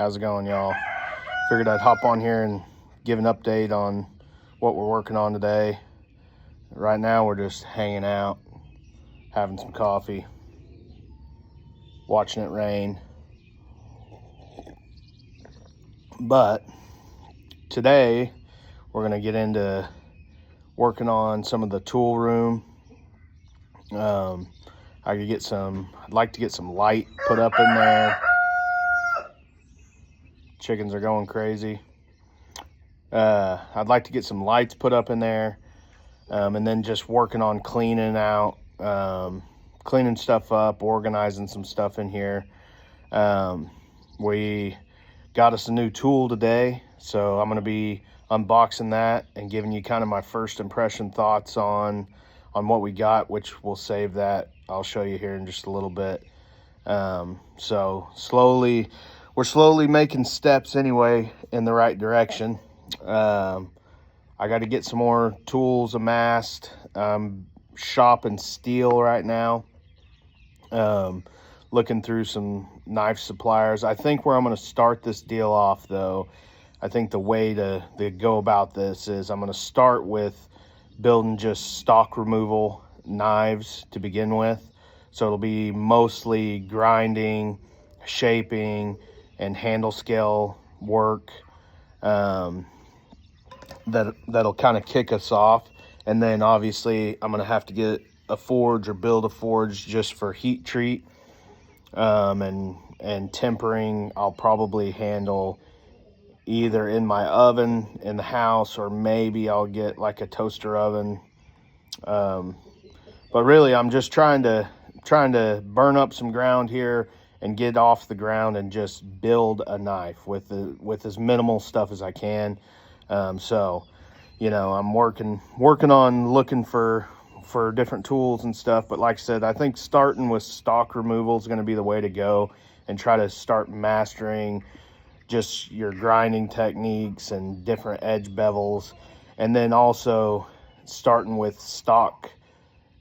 How's it going, y'all? Figured I'd hop on here and give an update on what we're working on today. Right now we're just hanging out, having some coffee, watching it rain. But today we're gonna get into working on some of the tool room. I'd like to get some light put up in there. Chickens are going crazy. I'd like to get some lights put up in there, and then just working on cleaning out, cleaning stuff up, organizing some stuff in here. We got us a new tool today, so I'm going to be unboxing that and giving you kind of my first impression thoughts on what we got, which we'll save that. I'll show you here in just a little bit. So we're slowly making steps anyway in the right direction. I got to get some more tools amassed. I'm shopping steel right now. Looking through some knife suppliers. I think where I'm going to start this deal off, though, I think the way to go about this is I'm going to start with building just stock removal knives to begin with. So it'll be mostly grinding, shaping, and handle scale work. That'll kind of kick us off. And then obviously I'm going to have to get a forge or build a forge just for heat treat. And tempering, I'll probably handle either in my oven in the house, or maybe I'll get like a toaster oven. But really I'm just trying to burn up some ground here and get off the ground and just build a knife with as minimal stuff as I can. So, you know, I'm working on looking for different tools and stuff. But like I said, I think starting with stock removal is going to be the way to go, and try to start mastering just your grinding techniques and different edge bevels. And then also starting with stock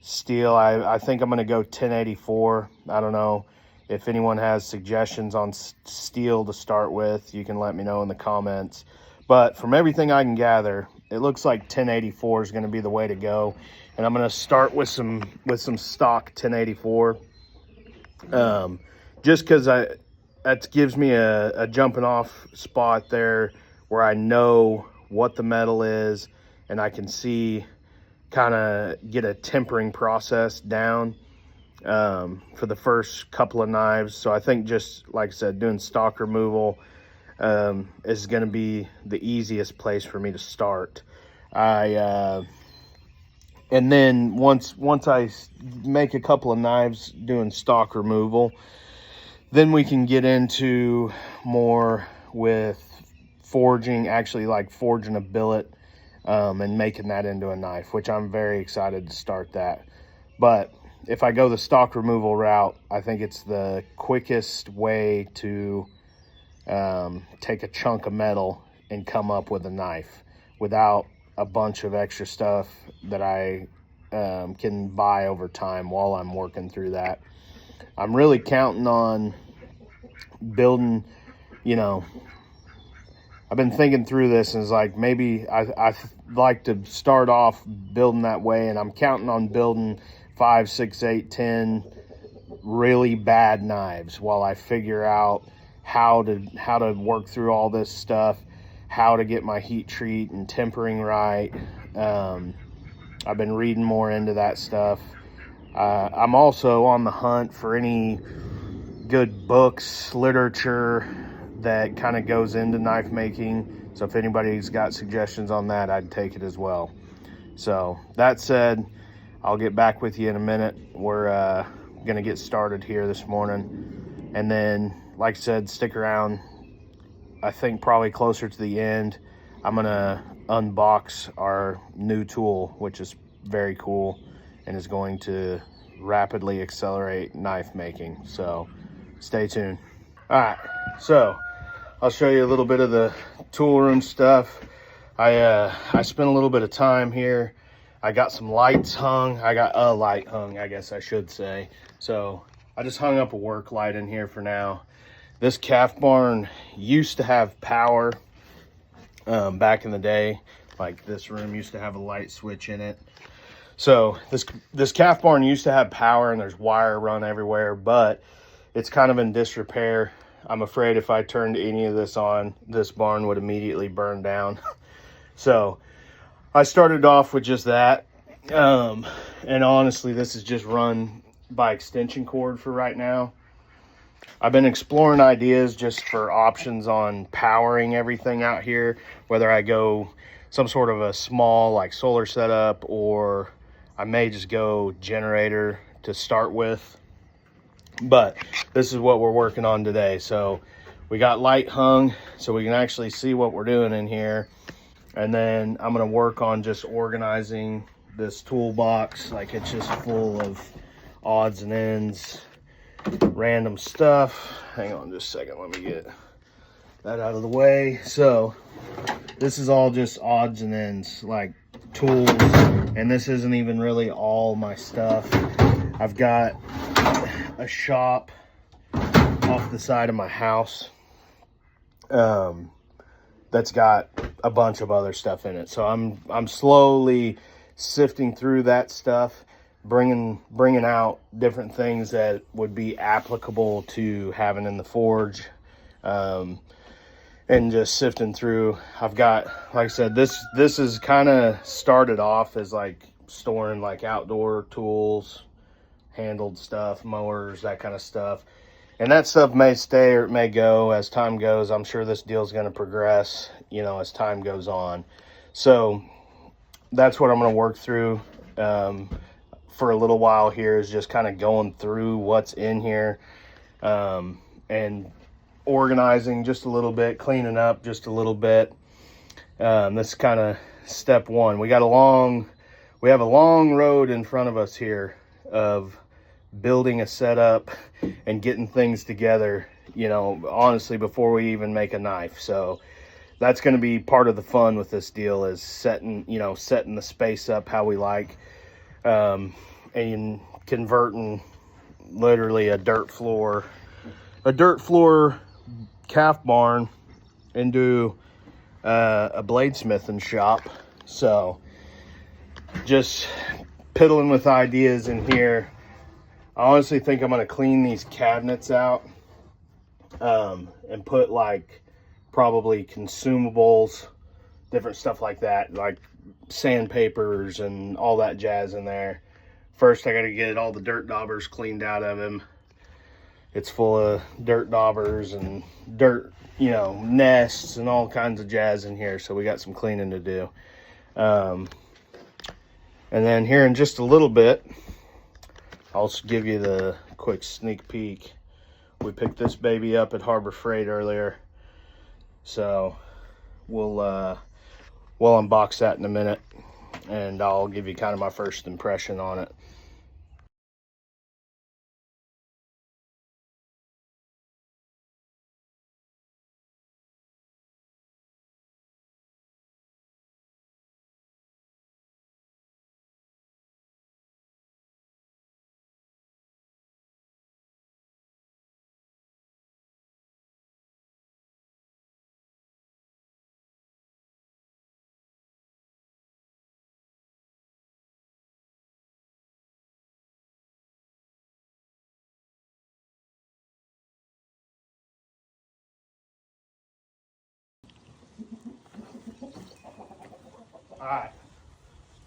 steel. I think I'm going to go 1084. I don't know if anyone has suggestions on steel to start with. You can let me know in the comments. But from everything I can gather, it looks like 1084 is going to be the way to go. And I'm going to start with some stock 1084. Just because that gives me a jumping off spot there where I know what the metal is, and I can see, kind of get a tempering process down for the first couple of knives. So I think, just like I said, doing stock removal is going to be the easiest place for me to start. And then once I make a couple of knives doing stock removal, then we can get into more with forging, actually like forging a billet and making that into a knife, which I'm very excited to start that. But if I go the stock removal route, I think it's the quickest way to take a chunk of metal and come up with a knife without a bunch of extra stuff that I can buy over time while I'm working through that. I'm really counting on building, you know, I've been thinking through this, and it's like, maybe I like to start off building that way, and I'm counting on building 5, 6, 8, 10 really bad knives while I figure out how to work through all this stuff, how to get my heat treat and tempering right. I've been reading more into that stuff. I'm also on the hunt for any good books, literature that kind of goes into knife making. So if anybody's got suggestions on that, I'd take it as well. So that said, I'll get back with you in a minute. We're gonna get started here this morning, and then, like I said, stick around. I think probably closer to the end, I'm gonna unbox our new tool, which is very cool and is going to rapidly accelerate knife making. So stay tuned. All right, so I'll show you a little bit of the tool room stuff. I spent a little bit of time here. I got some lights hung. I got a light hung, I guess I should say. So I just hung up a work light in here for now. This calf barn used to have power back in the day. Like this room used to have a light switch in it. So this calf barn used to have power and there's wire run everywhere, but it's kind of in disrepair. I'm afraid if I turned any of this on, this barn would immediately burn down. So I started off with just that. And honestly, this is just run by extension cord for right now. I've been exploring ideas just for options on powering everything out here, whether I go some sort of a small like solar setup, or I may just go generator to start with. But this is what we're working on today. So we got light hung so we can actually see what we're doing in here. And then I'm going to work on just organizing this toolbox. Like, it's just full of odds and ends, random stuff. Hang on just a second, let me get that out of the way. So this is all just odds and ends, like tools, and this isn't even really all my stuff. I've got a shop off the side of my house that's got a bunch of other stuff in it. So I'm slowly sifting through that stuff, bringing out different things that would be applicable to having in the forge, and just sifting through. I've got, like I said, this is kind of started off as like storing like outdoor tools, handled stuff, mowers, that kind of stuff. And that stuff may stay or it may go as time goes. I'm sure this deal's going to progress, you know, as time goes on. So that's what I'm going to work through for a little while here, is just kind of going through what's in here, and organizing just a little bit, cleaning up just a little bit. This is kind of step one. We have a long road in front of us here of building a setup and getting things together, you know, honestly, before we even make a knife. So that's going to be part of the fun with this deal, is setting the space up how we like, and converting literally a dirt floor calf barn into a bladesmithing shop. So just piddling with ideas in here. I honestly think I'm going to clean these cabinets out, and put like probably consumables, different stuff like that, like sandpapers and all that jazz in there. First, I got to get all the dirt daubers cleaned out of him. It's full of dirt daubers and dirt, you know, nests and all kinds of jazz in here. So we got some cleaning to do. And then here in just a little bit, I'll just give you the quick sneak peek. We picked this baby up at Harbor Freight earlier, so we'll unbox that in a minute, and I'll give you kind of my first impression on it. All right,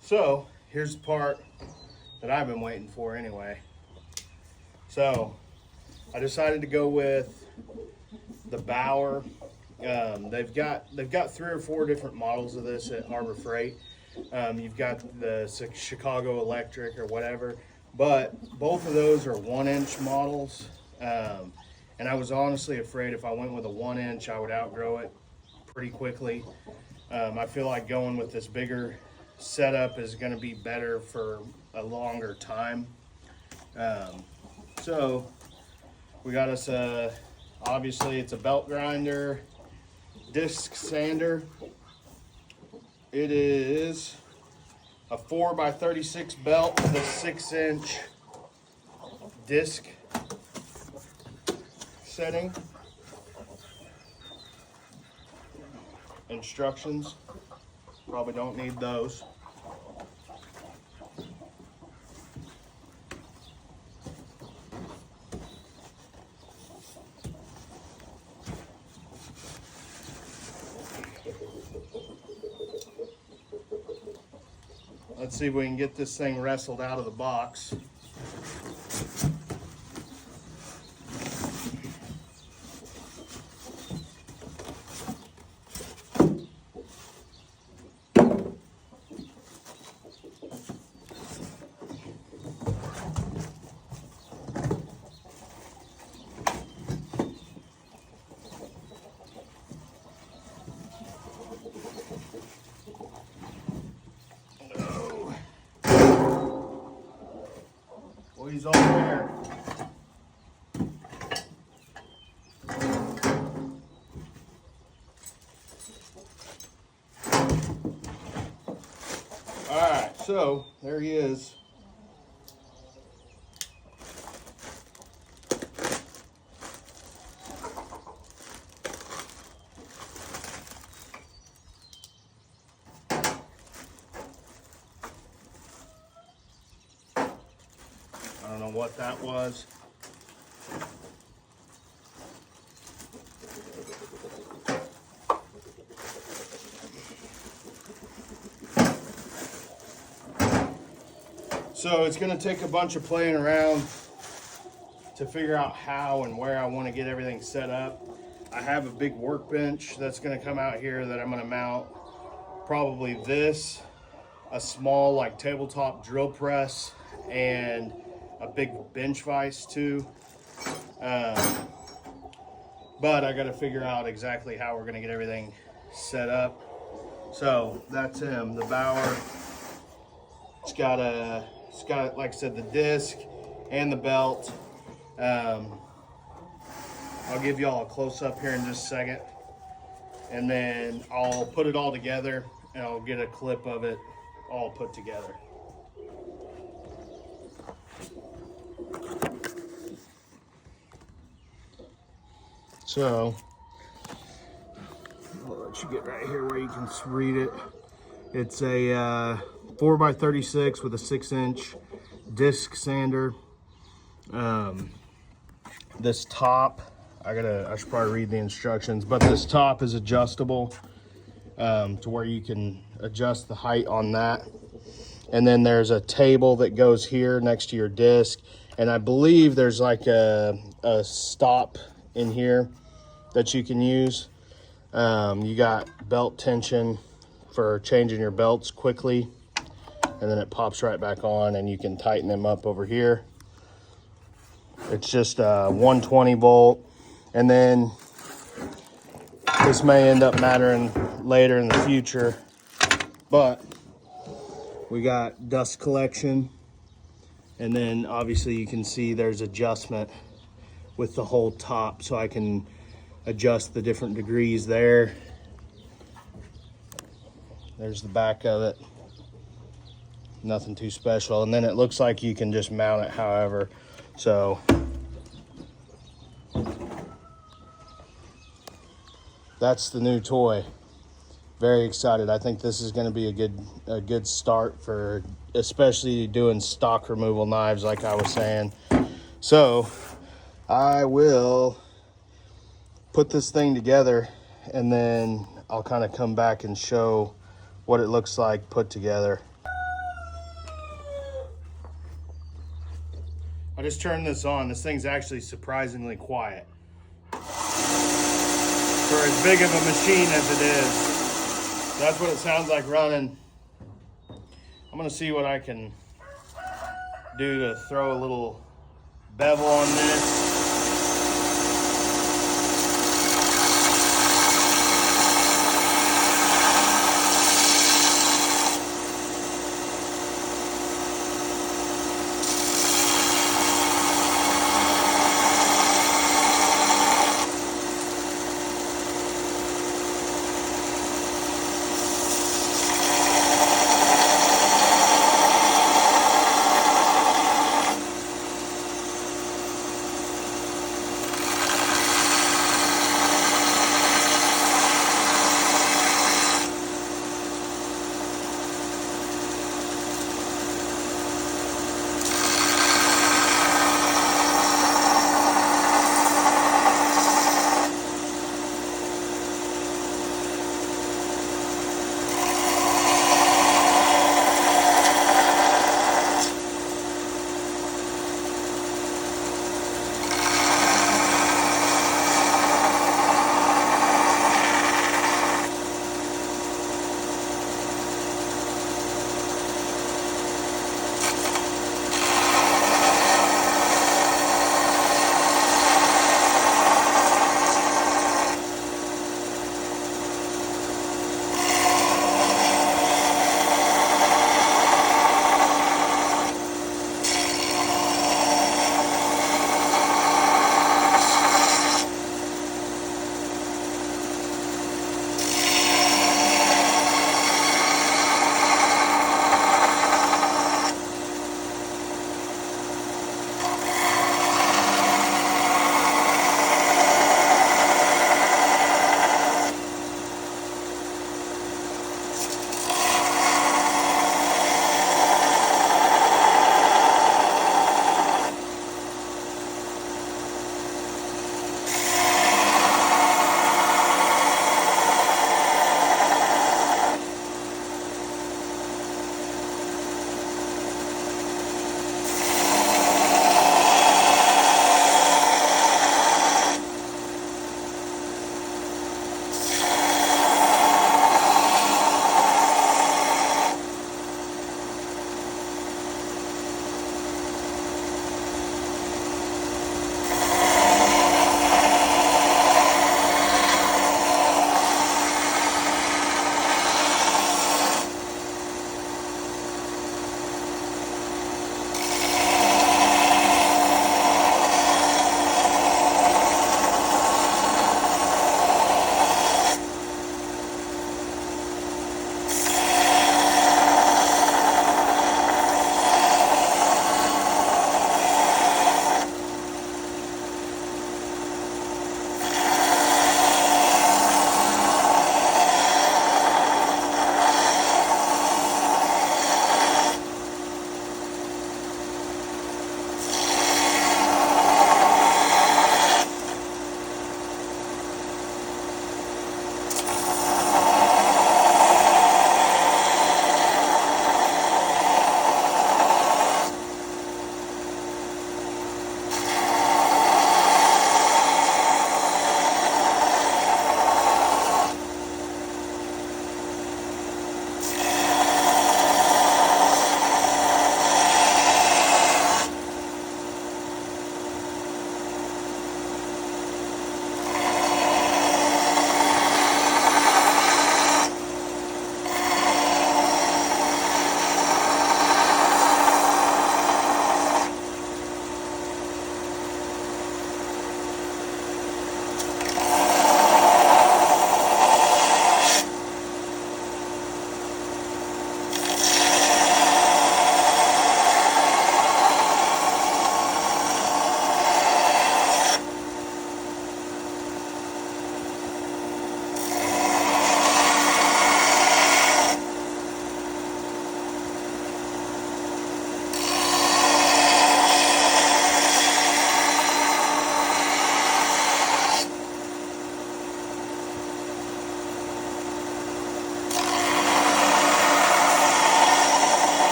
so here's the part that I've been waiting for anyway. So I decided to go with the Bauer. They've got 3 or 4 different models of this at Harbor Freight. You've got the Chicago Electric or whatever, but both of those are 1-inch models. And I was honestly afraid if I went with a 1-inch, I would outgrow it pretty quickly. I feel like going with this bigger setup is going to be better for a longer time. So we got us obviously it's a belt grinder, disc sander. It is a 4x36 belt with a 6-inch disc setting. instructions. Probably don't need those. Let's see if we can get this thing wrestled out of the box. Well, he's all there. All right, so there he is. I don't know what that was. So it's going to take a bunch of playing around to figure out how and where I want to get everything set up. I have a big workbench that's going to come out here that I'm going to mount probably this, a small like tabletop drill press, and a big bench vise too. But I got to figure out exactly how we're going to get everything set up. So that's him, the Bauer. It's got, like I said, the disc and the belt. I'll give y'all a close up here in just a second, and then I'll put it all together and I'll get a clip of it all put together. So I'll let you get right here where you can read it. It's a 4x36 with a 6-inch disc sander. This top, I should probably read the instructions, but this top is adjustable to where you can adjust the height on that. And then there's a table that goes here next to your disc, and I believe there's like a stop in here that you can use. You got belt tension for changing your belts quickly, and then it pops right back on and you can tighten them up over here. It's just a 120 volt, and then this may end up mattering later in the future, but we got dust collection, and then obviously you can see there's adjustment with the whole top, so I can adjust the different degrees there. There's the back of it. Nothing too special. And then it looks like you can just mount it however. So that's the new toy. Very excited. I think this is going to be a good start for especially doing stock removal knives like I was saying. So I will put this thing together, and then I'll kind of come back and show what it looks like put together. I just turned this on. This thing's actually surprisingly quiet for as big of a machine as it is. That's what it sounds like running. I'm gonna see what I can do to throw a little bevel on this.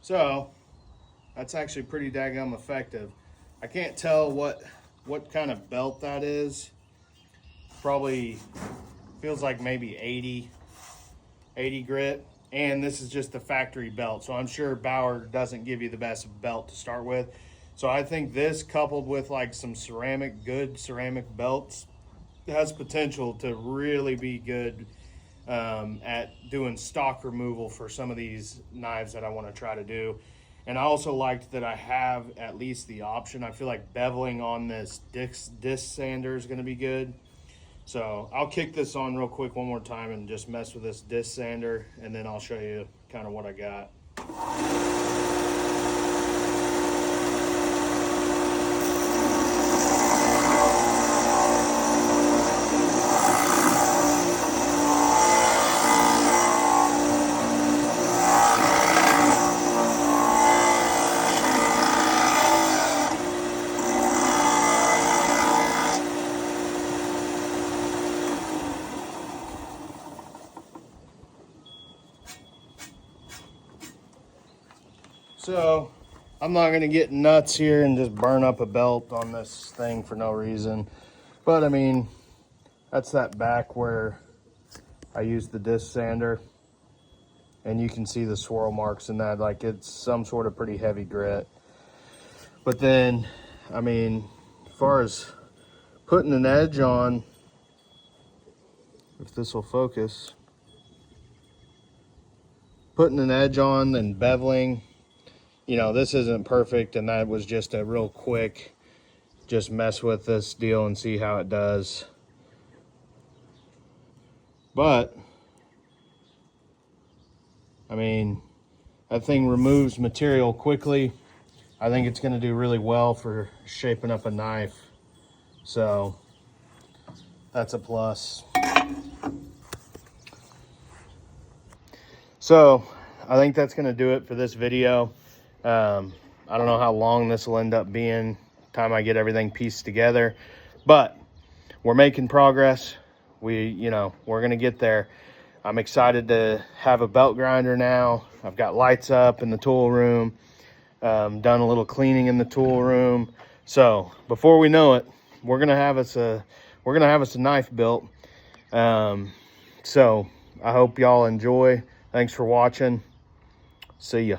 So that's actually pretty daggum effective. I can't tell what kind of belt that is. Probably feels like maybe 80 grit. And this is just the factory belt. So I'm sure Bauer doesn't give you the best belt to start with. So I think this, coupled with like some good ceramic belts, has potential to really be good at doing stock removal for some of these knives that I want to try to do. And I also liked that I have at least the option. I feel like beveling on this disc sander is going to be good. So I'll kick this on real quick one more time and just mess with this disc sander, and then I'll show you kind of what I got. So I'm not going to get nuts here and just burn up a belt on this thing for no reason. But I mean, that's that back where I used the disc sander. And you can see the swirl marks in that, like it's some sort of pretty heavy grit. But then, I mean, as far as putting an edge on, if this will focus, putting an edge on and beveling, you know, this isn't perfect, and that was just a real quick, just mess with this deal and see how it does. But, I mean, that thing removes material quickly. I think it's going to do really well for shaping up a knife. So, that's a plus. So, I think that's going to do it for this video. I don't know how long this will end up being, time I get everything pieced together, but we're making progress. We're going to get there. I'm excited to have a belt grinder now. I've got lights up in the tool room, done a little cleaning in the tool room. So before we know it, we're going to have us a knife built. So I hope y'all enjoy. Thanks for watching. See ya.